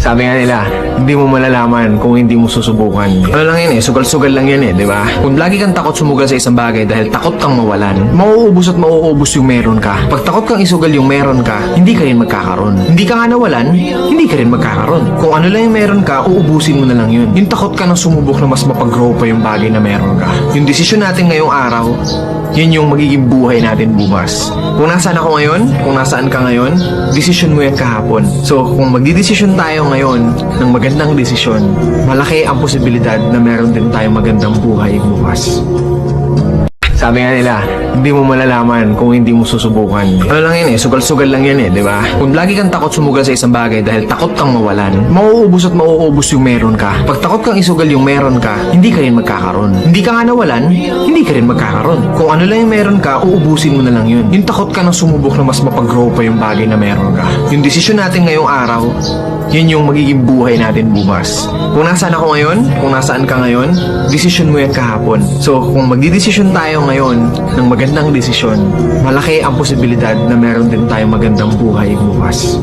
Sabi nga nila, hindi mo malalaman kung hindi mo susubukan. Ano lang yan sugal-sugal lang yan di ba? Kung lagi kang takot sumugal sa isang bagay dahil takot kang mawalan, mauubos at mauubos yung meron ka. Pag takot kang isugal yung meron ka, hindi ka rin magkakaroon. Hindi ka nga nawalan, hindi ka rin magkakaroon. Kung ano lang yung meron ka, uubusin mo na lang yun. Yung takot ka nang sumubok na mas mapag-grow pa yung bagay na meron ka. Yung desisyon natin ngayong araw, yun yung magiging buhay natin bukas. Kung nasaan ako ngayon, kung nasaan ka ngayon, desisyon mo yan kahapon. So, kung magdidesisyon tayo ngayon ng magandang desisyon, malaki ang posibilidad na meron din tayong magandang buhay bukas. Sabi nga nila, hindi mo malalaman kung hindi mo susubukan. Ano lang yan sugal-sugal lang yan di ba? Kung lagi kang takot sumugal sa isang bagay dahil takot kang mawalan, mauubos at mauubos yung meron ka. Pag takot kang isugal yung meron ka, hindi ka rin magkakaroon. Hindi ka nga nawalan, hindi ka rin magkakaroon. Kung ano lang yung meron ka, uubusin mo na lang yun. Yung takot ka nang sumubok na mas mapag-grow pa yung bagay na meron ka. Yung desisyon natin ngayong araw, yun yung magiging buhay natin bukas. Kung nasaan ako ngayon, kung nasaan ka ngayon, desisyon mo yan kahapon. So, kung magdidesisyon tayo ngayon ng magandang desisyon, malaki ang posibilidad na meron din tayong magandang buhay bukas.